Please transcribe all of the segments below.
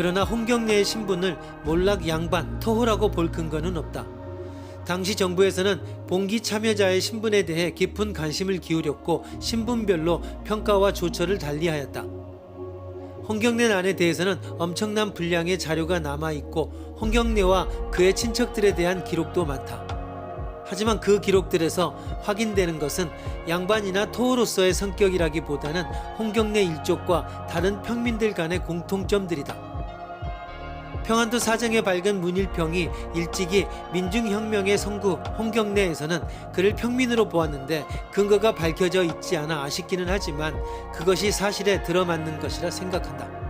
그러나 홍경래의 신분을 몰락 양반, 토호라고 볼 근거는 없다. 당시 정부에서는 봉기 참여자의 신분에 대해 깊은 관심을 기울였고 신분별로 평가와 조처를 달리하였다. 홍경래 난에 대해서는 엄청난 분량의 자료가 남아있고 홍경래와 그의 친척들에 대한 기록도 많다. 하지만 그 기록들에서 확인되는 것은 양반이나 토호로서의 성격이라기보다는 홍경래 일족과 다른 평민들 간의 공통점들이다. 평안도 사정에 밝은 문일평이 일찍이 민중혁명의 성구 홍경래에서는 그를 평민으로 보았는데 근거가 밝혀져 있지 않아 아쉽기는 하지만 그것이 사실에 들어맞는 것이라 생각한다.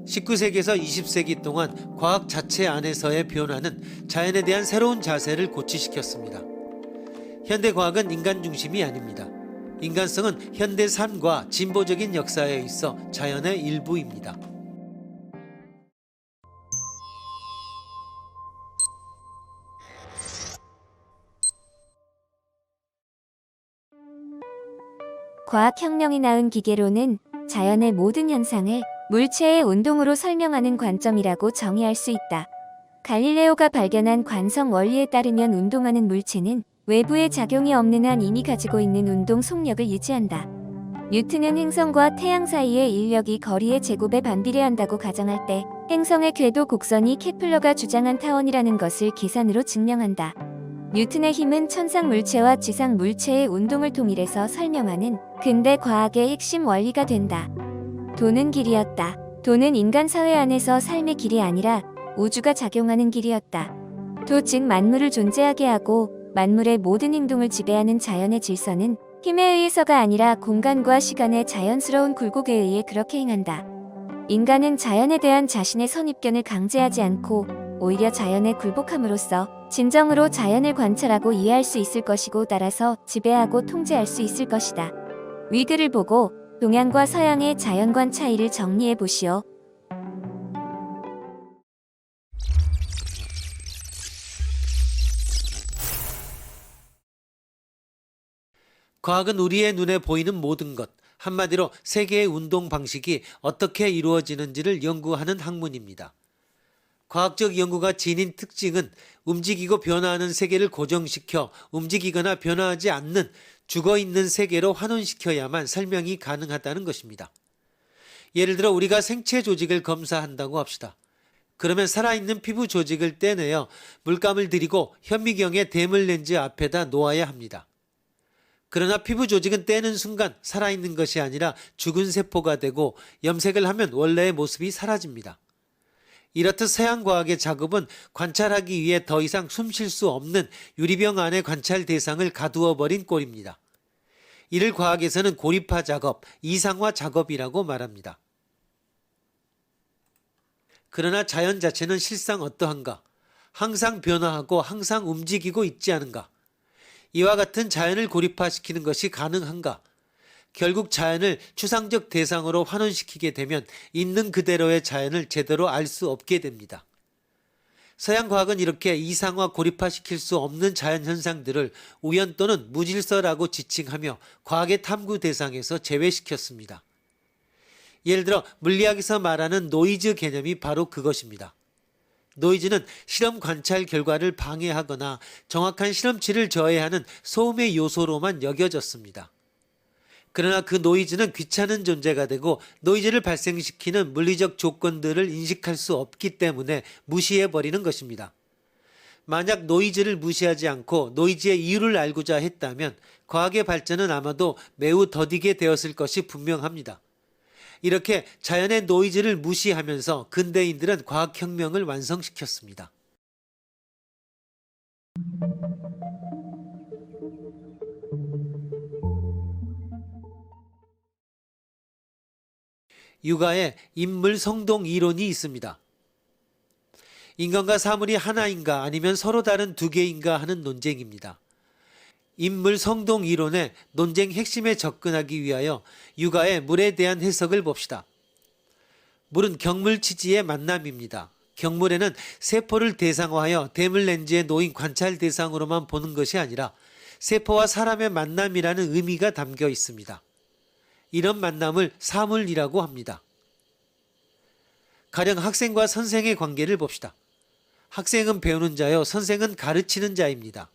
(19세기에서 20세기) 동안 과학 자체 안에서의 변화는 자연에 대한 새로운 자세를 고취시켰습니다. 현대 과학은 인간 중심이 아닙니다. 인간성은 현대 삶과 진보적인 역사에 있어 자연의 일부입니다. 과학혁명이 낳은 기계론은 자연의 모든 현상을 물체의 운동으로 설명하는 관점이라고 정의할 수 있다. 갈릴레오가 발견한 관성 원리에 따르면 운동하는 물체는 외부의 작용이 없는 한 이미 가지고 있는 운동 속력을 유지한다. 뉴턴은 행성과 태양 사이의 인력이 거리의 제곱에 반비례한다고 가정할 때 행성의 궤도 곡선이 케플러가 주장한 타원이라는 것을 계산으로 증명한다. 뉴턴의 힘은 천상 물체와 지상 물체의 운동을 통일해서 설명하는 근대 과학의 핵심 원리가 된다. 도는 길이었다. 도는 인간 사회 안에서 삶의 길이 아니라 우주가 작용하는 길이었다. 도 즉 만물을 존재하게 하고 만물의 모든 행동을 지배하는 자연의 질서는 힘에 의해서가 아니라 공간과 시간의 자연스러운 굴곡에 의해 그렇게 행한다. 인간은 자연에 대한 자신의 선입견을 강제하지 않고 오히려 자연에 굴복함으로써 진정으로 자연을 관찰하고 이해할 수 있을 것이고 따라서 지배하고 통제할 수 있을 것이다. 위글을 보고 동양과 서양의 자연관 차이를 정리해 보시오. 과학은 우리의 눈에 보이는 모든 것, 한마디로 세계의 운동 방식이 어떻게 이루어지는지를 연구하는 학문입니다. 과학적 연구가 지닌 특징은 움직이고 변화하는 세계를 고정시켜 움직이거나 변화하지 않는 죽어있는 세계로 환원시켜야만 설명이 가능하다는 것입니다. 예를 들어 우리가 생체 조직을 검사한다고 합시다. 그러면 살아있는 피부 조직을 떼내어 물감을 들이고 현미경의 대물 렌즈 앞에다 놓아야 합니다. 그러나 피부 조직은 떼는 순간 살아있는 것이 아니라 죽은 세포가 되고 염색을 하면 원래의 모습이 사라집니다. 이렇듯 서양 과학의 작업은 관찰하기 위해 더 이상 숨 쉴 수 없는 유리병 안에 관찰 대상을 가두어 버린 꼴입니다. 이를 과학에서는 고립화 작업, 이상화 작업이라고 말합니다. 그러나 자연 자체는 실상 어떠한가? 항상 변화하고 항상 움직이고 있지 않은가? 이와 같은 자연을 고립화시키는 것이 가능한가? 결국 자연을 추상적 대상으로 환원시키게 되면 있는 그대로의 자연을 제대로 알 수 없게 됩니다. 서양 과학은 이렇게 이상화 고립화시킬 수 없는 자연 현상들을 우연 또는 무질서라고 지칭하며 과학의 탐구 대상에서 제외시켰습니다. 예를 들어 물리학에서 말하는 노이즈 개념이 바로 그것입니다. 노이즈는 실험 관찰 결과를 방해하거나 정확한 실험치를 저해하는 소음의 요소로만 여겨졌습니다. 그러나 그 노이즈는 귀찮은 존재가 되고 노이즈를 발생시키는 물리적 조건들을 인식할 수 없기 때문에 무시해버리는 것입니다. 만약 노이즈를 무시하지 않고 노이즈의 이유를 알고자 했다면 과학의 발전은 아마도 매우 더디게 되었을 것이 분명합니다. 이렇게 자연의 노이즈를 무시하면서 근대인들은 과학혁명을 완성시켰습니다. 육아에 인물 성동 이론이 있습니다. 인간과 사물이 하나인가 아니면 서로 다른 두 개인가 하는 논쟁입니다. 인물 성동 이론의 논쟁 핵심에 접근하기 위하여 육아의 물에 대한 해석을 봅시다. 물은 경물 치지의 만남입니다. 경물에는 세포를 대상화하여 대물 렌즈에 놓인 관찰 대상으로만 보는 것이 아니라 세포와 사람의 만남이라는 의미가 담겨 있습니다. 이런 만남을 사물이라고 합니다. 가령 학생과 선생의 관계를 봅시다. 학생은 배우는 자요, 선생은 가르치는 자입니다.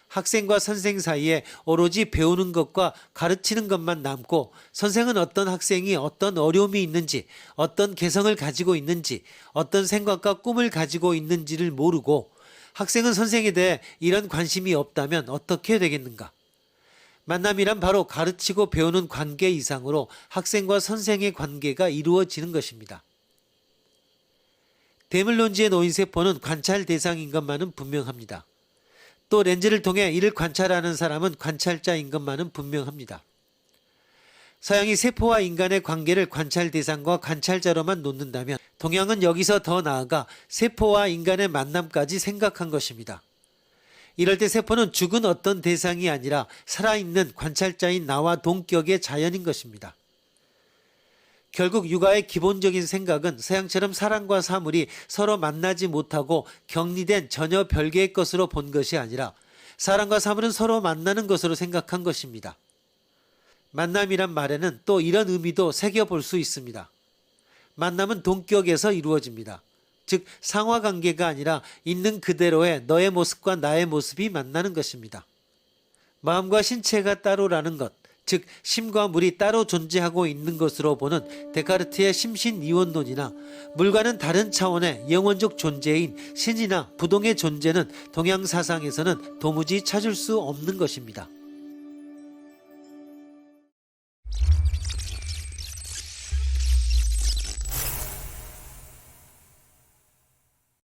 학생과 선생 사이에 오로지 배우는 것과 가르치는 것만 남고 선생은 어떤 학생이 어떤 어려움이 있는지, 어떤 개성을 가지고 있는지, 어떤 생각과 꿈을 가지고 있는지를 모르고 학생은 선생에 대해 이런 관심이 없다면 어떻게 되겠는가? 만남이란 바로 가르치고 배우는 관계 이상으로 학생과 선생의 관계가 이루어지는 것입니다. 대물 렌즈에 놓인 세포는 관찰 대상인 것만은 분명합니다. 또 렌즈를 통해 이를 관찰하는 사람은 관찰자인 것만은 분명합니다. 서양이 세포와 인간의 관계를 관찰 대상과 관찰자로만 놓는다면 동양은 여기서 더 나아가 세포와 인간의 만남까지 생각한 것입니다. 이럴 때 세포는 죽은 어떤 대상이 아니라 살아있는 관찰자인 나와 동격의 자연인 것입니다. 결국 육아의 기본적인 생각은 서양처럼 사람과 사물이 서로 만나지 못하고 격리된 전혀 별개의 것으로 본 것이 아니라 사람과 사물은 서로 만나는 것으로 생각한 것입니다. 만남이란 말에는 또 이런 의미도 새겨볼 수 있습니다. 만남은 동격에서 이루어집니다. 즉 상하관계가 아니라 있는 그대로의 너의 모습과 나의 모습이 만나는 것입니다. 마음과 신체가 따로라는 것, 즉 심과 물이 따로 존재하고 있는 것으로 보는 데카르트의 심신이원론이나 물과는 다른 차원의 영원적 존재인 신이나 부동의 존재는 동양 사상에서는 도무지 찾을 수 없는 것입니다.